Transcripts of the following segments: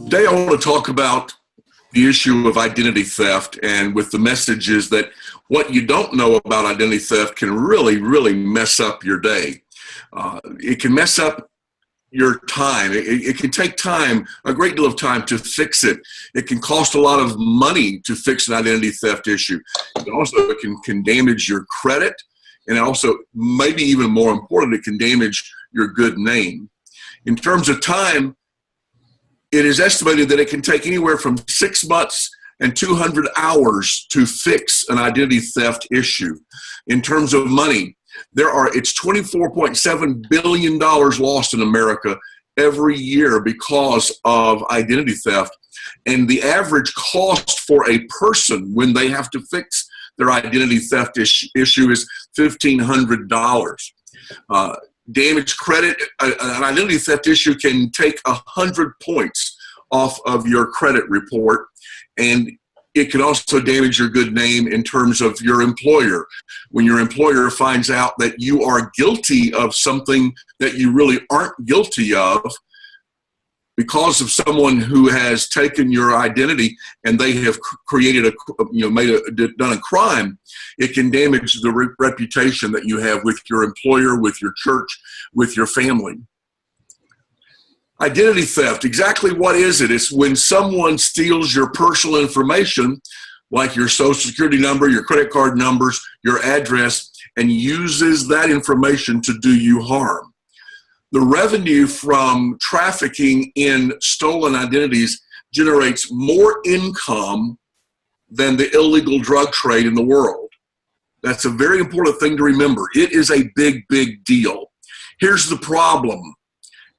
Today I want to talk about the issue of identity theft, and with the message is that what you don't know about identity theft can really mess up your day. It can mess up your time. It can take time, a great deal of time to fix it. It can cost a lot of money to fix an identity theft issue. It can damage your credit, and also, maybe even more important, it can damage your good name. In terms of time, it is estimated that it can take anywhere from 6 months and 200 hours to fix an identity theft issue. In terms of money, it's $24.7 billion lost in America every year because of identity theft. And the average cost for a person when they have to fix their identity theft issue is $1,500. Damaged credit, an identity theft issue can take 100 points off of your credit report, and it can also damage your good name in terms of your employer. When your employer finds out that you are guilty of something that you really aren't guilty of because of someone who has taken your identity and they have created done a crime, it can damage the reputation that you have with your employer, with your church, with your family. Identity theft, exactly what is it? It's when someone steals your personal information, like your social security number, your credit card numbers, your address, and uses that information to do you harm. The revenue from trafficking in stolen identities generates more income than the illegal drug trade in the world. That's a very important thing to remember. It is a big deal. Here's the problem.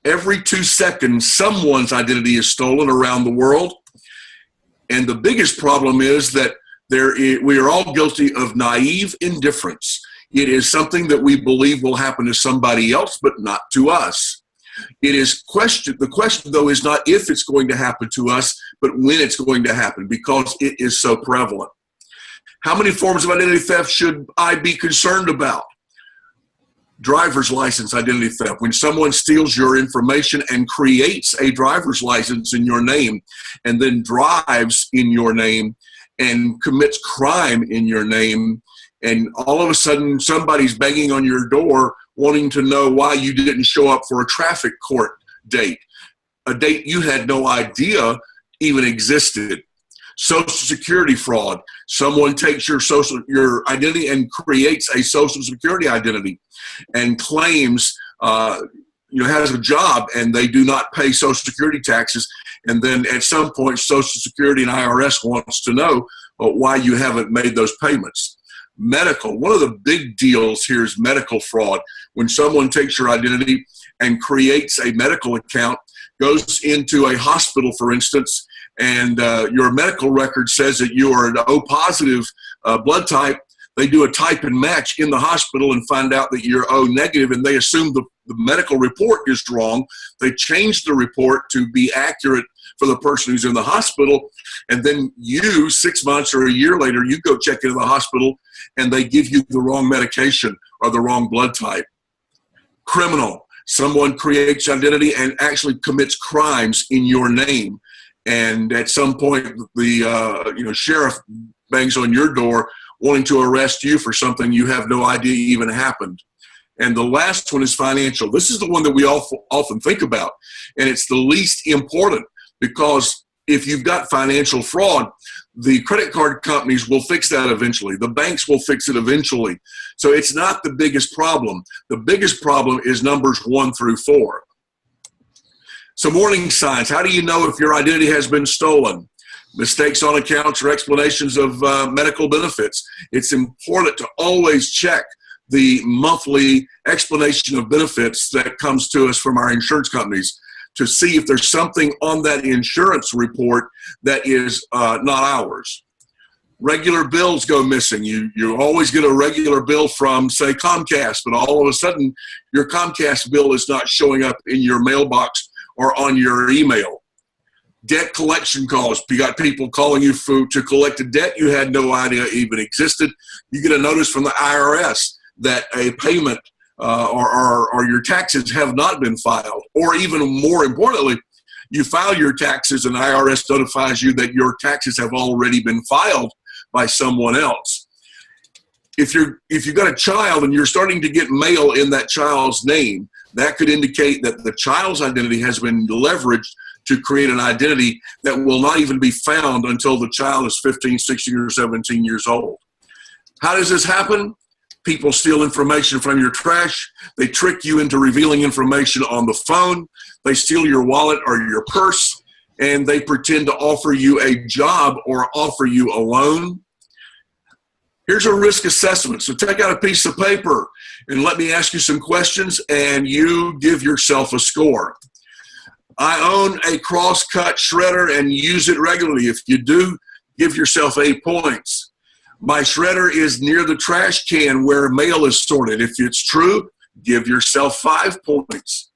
Every 2 seconds, someone's identity is stolen around the world. And the biggest problem is that we are all guilty of naive indifference. It is something that we believe will happen to somebody else, but not to us. The question, though, is not if it's going to happen to us, but when it's going to happen, because it is so prevalent. How many forms of identity theft should I be concerned about? Driver's license identity theft. When someone steals your information and creates a driver's license in your name and then drives in your name and commits crime in your name, and all of a sudden somebody's banging on your door wanting to know why you didn't show up for a traffic court date, a date you had no idea even existed. Social security fraud. Someone takes your identity and creates a social security identity and claims has a job, and they do not pay social security taxes. And then at some point, Social Security and IRS wants to know why you haven't made those payments. Medical. One of the big deals here is medical fraud. When someone takes your identity and creates a medical account, goes into a hospital, for instance, and your medical record says that you are an O positive blood type, they do a type and match in the hospital and find out that you're O negative, and they assume the medical report is wrong. They change the report to be accurate for the person who's in the hospital, and then you, 6 months or a year later, you go check into the hospital and they give you the wrong medication or the wrong blood type. Criminal. Someone creates identity and actually commits crimes in your name. And at some point, the sheriff bangs on your door wanting to arrest you for something you have no idea even happened. And the last one is financial. This is the one that we often think about, and it's the least important, because if you've got financial fraud, the credit card companies will fix that eventually. The banks will fix it eventually. So it's not the biggest problem. The biggest problem is numbers 1 through 4. Some warning signs. How do you know if your identity has been stolen? Mistakes on accounts or explanations of medical benefits. It's important to always check the monthly explanation of benefits that comes to us from our insurance companies to see if there's something on that insurance report that is not ours. Regular bills go missing. You always get a regular bill from, say, Comcast, but all of a sudden your Comcast bill is not showing up in your mailbox or on your email. Debt collection calls. You got people calling you to collect a debt you had no idea even existed. You get a notice from the IRS that a payment or your taxes have not been filed. Or even more importantly, you file your taxes and IRS notifies you that your taxes have already been filed by someone else. If you've got a child and you're starting to get mail in that child's name, that could indicate that the child's identity has been leveraged to create an identity that will not even be found until the child is 15, 16, or 17 years old. How does this happen? People steal information from your trash. They trick you into revealing information on the phone. They steal your wallet or your purse, and they pretend to offer you a job or offer you a loan. Here's a risk assessment. So take out a piece of paper and let me ask you some questions, and you give yourself a score. I own a cross-cut shredder and use it regularly. If you do, give yourself 8 points. My shredder is near the trash can where mail is sorted. If it's true, give yourself 5 points.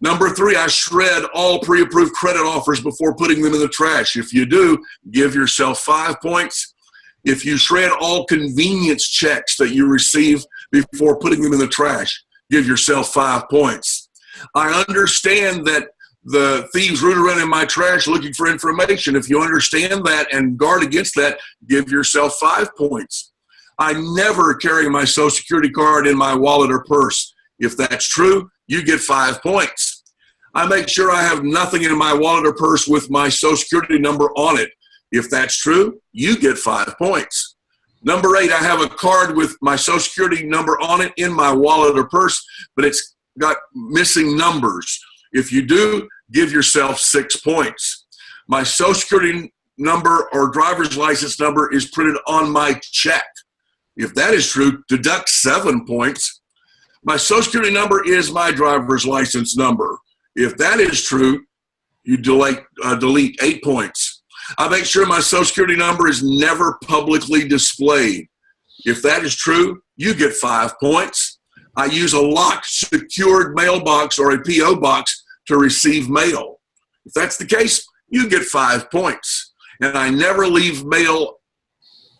Number 3, I shred all pre-approved credit offers before putting them in the trash. If you do, give yourself 5 points. If you shred all convenience checks that you receive before putting them in the trash, give yourself 5 points. I understand that the thieves root around in my trash looking for information. If you understand that and guard against that, give yourself 5 points. I never carry my Social Security card in my wallet or purse. If that's true, you get 5 points. I make sure I have nothing in my wallet or purse with my Social Security number on it. If that's true, you get 5 points. Number 8, I have a card with my Social Security number on it in my wallet or purse, but it's got missing numbers. If you do, give yourself 6 points. My Social Security number or driver's license number is printed on my check. If that is true, deduct 7 points. My Social Security number is my driver's license number. If that is true, you delete 8 points. I make sure my Social Security number is never publicly displayed. If that is true, you get 5 points. I use a locked, secured mailbox or a P.O. box to receive mail. If that's the case, you get 5 points. And I never leave mail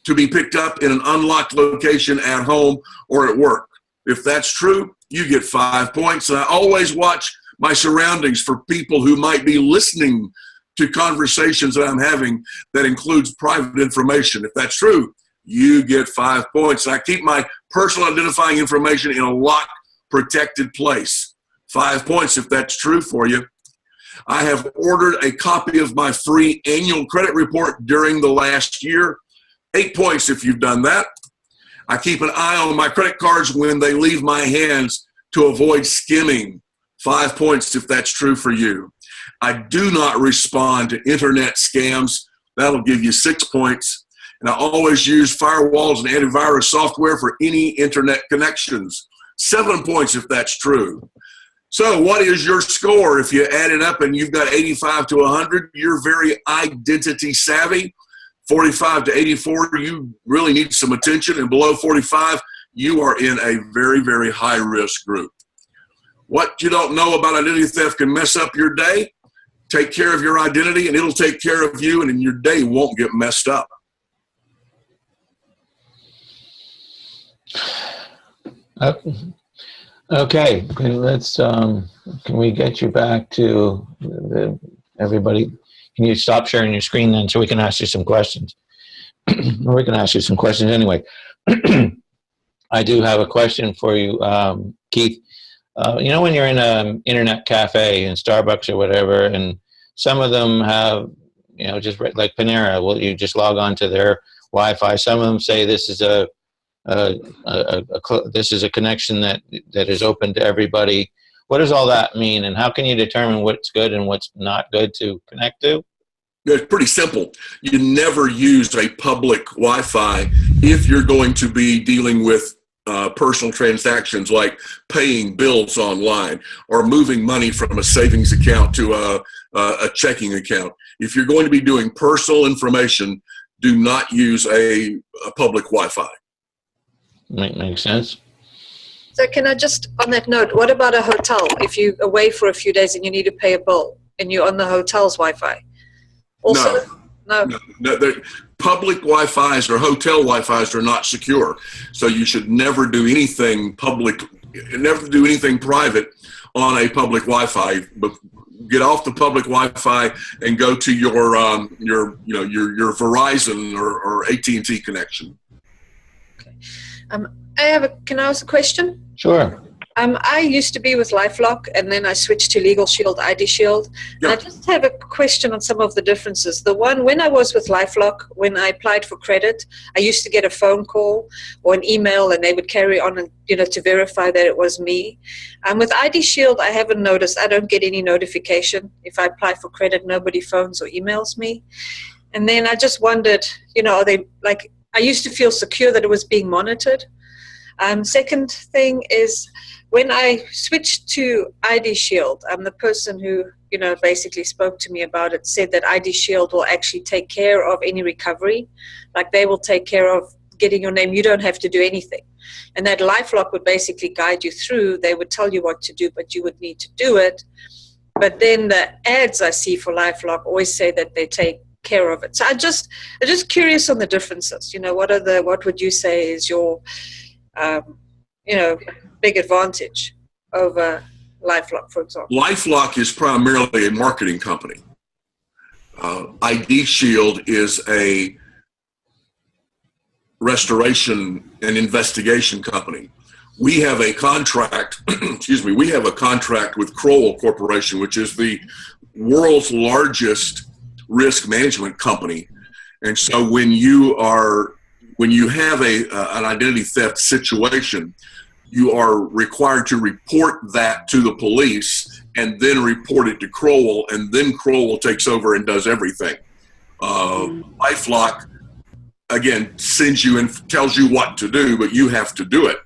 to be picked up in an unlocked location at home or at work. If that's true, you get 5 points. And I always watch my surroundings for people who might be listening to conversations that I'm having that includes private information. If that's true, you get 5 points. And I keep my personal identifying information in a locked, protected place. 5 points if that's true for you. I have ordered a copy of my free annual credit report during the last year. 8 points if you've done that. I keep an eye on my credit cards when they leave my hands to avoid skimming. 5 points if that's true for you. I do not respond to internet scams. That'll give you 6 points. And I always use firewalls and antivirus software for any internet connections. 7 points if that's true. So what is your score? If you add it up and you've got 85 to 100, you're very identity savvy. 45 to 84, you really need some attention. And below 45, you are in a very, very high risk group. What you don't know about identity theft can mess up your day. Take care of your identity and it'll take care of you, and then your day won't get messed up. Okay, let's. Can we get you back to everybody? Can you stop sharing your screen then, so we can ask you some questions? Or we can ask you some questions anyway. I do have a question for you, Keith. You know, when you're in an internet cafe in Starbucks or whatever, and some of them have, you know, just like Panera, well, you just log on to their Wi-Fi. Some of them say this is this is a connection that is open to everybody. What does all that mean, and how can you determine what's good and what's not good to connect to? It's pretty simple. You never use a public Wi-Fi if you're going to be dealing with personal transactions like paying bills online or moving money from a savings account to a checking account. If you're going to be doing personal information, do not use a public Wi-Fi. Makes sense. So can I just, on that note, what about a hotel? If you're away for a few days and you need to pay a bill and you're on the hotel's Wi-Fi? Also, no. Public Wi-Fis or hotel Wi-Fis are not secure. So you should never do anything public, never do anything private on a public Wi-Fi get off the public Wi-Fi and go to your Verizon or AT&T connection. Can I ask a question? Sure. I used to be with LifeLock, and then I switched to Legal Shield, ID Shield. Yeah. I just have a question on some of the differences. The one, when I was with LifeLock, when I applied for credit, I used to get a phone call or an email, and they would carry on and, to verify that it was me. With ID Shield, I haven't noticed. I don't get any notification. If I apply for credit, nobody phones or emails me. And then I just wondered, are they, like, I used to feel secure that it was being monitored. Second thing is, when I switched to ID Shield, the person who, basically spoke to me about it said that ID Shield will actually take care of any recovery. Like, they will take care of getting your name. You don't have to do anything. And that LifeLock would basically guide you through. They would tell you what to do, but you would need to do it. But then the ads I see for LifeLock always say that they take care of it. So I'm just curious on the differences. What would you say is your, big advantage over LifeLock, for example? LifeLock is primarily a marketing company. ID Shield is a restoration and investigation company. We have a contract, we have a contract with Crowell Corporation, which is the world's largest risk management company. And so when you have an identity theft situation, you are required to report that to the police and then report it to Crowell, and then Crowell takes over and does everything. LifeLock, again, sends you and tells you what to do, but you have to do it.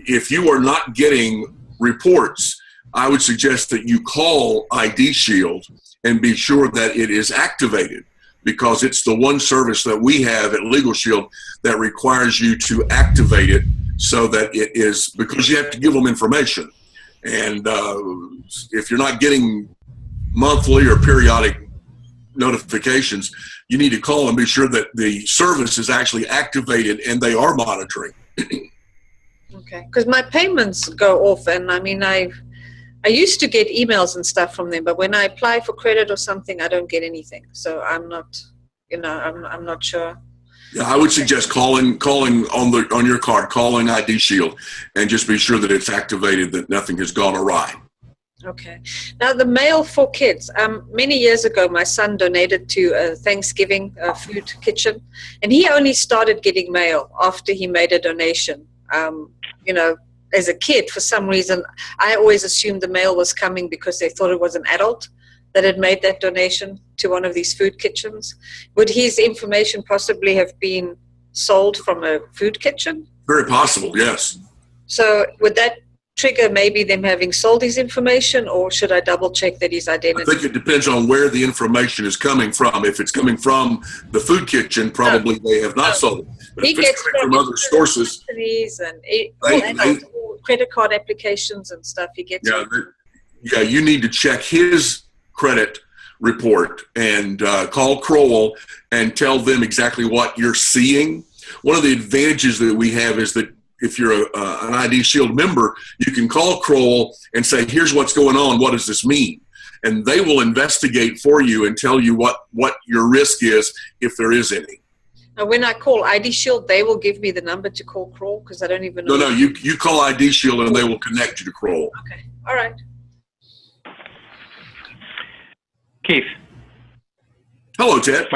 If you are not getting reports, I would suggest that you call ID Shield and be sure that it is activated, because it's the one service that we have at Legal Shield that requires you to activate it, so that it is, because you have to give them information. And if you're not getting monthly or periodic notifications, you need to call and be sure that the service is actually activated and they are monitoring. Okay, because my payments go off, and I used to get emails and stuff from them, but when I apply for credit or something, I don't get anything. So I'm not, I'm not sure. Yeah, I would suggest calling on your card, calling ID Shield, and just be sure that it's activated, that nothing has gone awry. Okay. Now, the mail for kids. Many years ago, my son donated to a Thanksgiving food kitchen, and he only started getting mail after he made a donation. As a kid, for some reason, I always assumed the mail was coming because they thought it was an adult that had made that donation to one of these food kitchens. Would his information possibly have been sold from a food kitchen? Very possible, yes. So would that trigger maybe them having sold his information, or should I double check that his identity? I think it depends on where the information is coming from. If it's coming from the food kitchen, probably they have not sold it. But He if it's gets coming from other sources, and credit card applications and stuff. He gets. Yeah, you need to check his credit report and call Crowell and tell them exactly what you're seeing. One of the advantages that we have is that if you're an ID Shield member, you can call Crowell and say, here's what's going on, what does this mean? And they will investigate for you and tell you what your risk is, if there is any. Now, when I call ID Shield, they will give me the number to call Crowell, because I don't even know. No, you call ID Shield and they will connect you to Crowell. Okay, all right. Keith. Hello, Ted.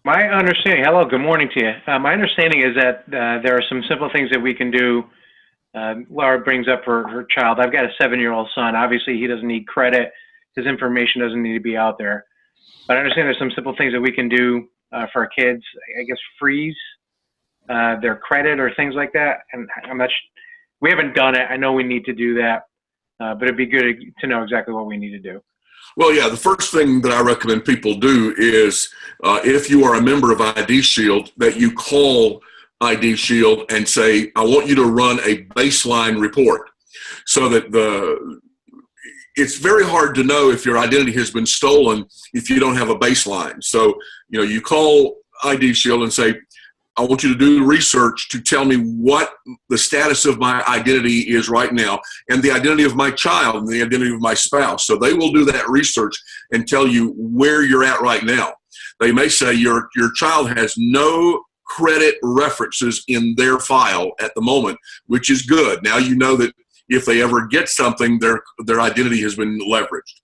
My understanding, hello, good morning to you. My understanding is that there are some simple things that we can do. Laura brings up her child. I've got a 7-year-old son. Obviously, he doesn't need credit. His information doesn't need to be out there. But I understand there's some simple things that we can do for our kids. I guess freeze their credit or things like that. And I'm not. We haven't done it. I know we need to do that, but it'd be good to know exactly what we need to do. Well, yeah, the first thing that I recommend people do is if you are a member of ID Shield, that you call ID Shield and say, I want you to run a baseline report, so that it's very hard to know if your identity has been stolen if you don't have a baseline. So, you call ID Shield and say, I want you to do research to tell me what the status of my identity is right now, and the identity of my child, and the identity of my spouse. So they will do that research and tell you where you're at right now. They may say your child has no credit references in their file at the moment, which is good. Now you know that if they ever get something, their identity has been leveraged.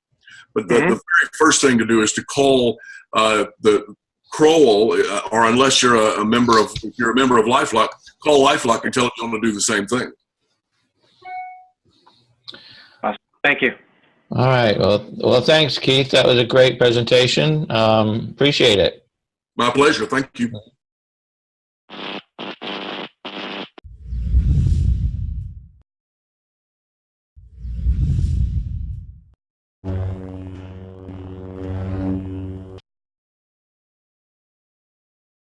But the very first thing to do is to call the Crowell, or unless you're a member of LifeLock, call LifeLock and tell them to do the same thing. Awesome. Thank you. All right. Well, thanks, Keith. That was a great presentation. Appreciate it. My pleasure. Thank you.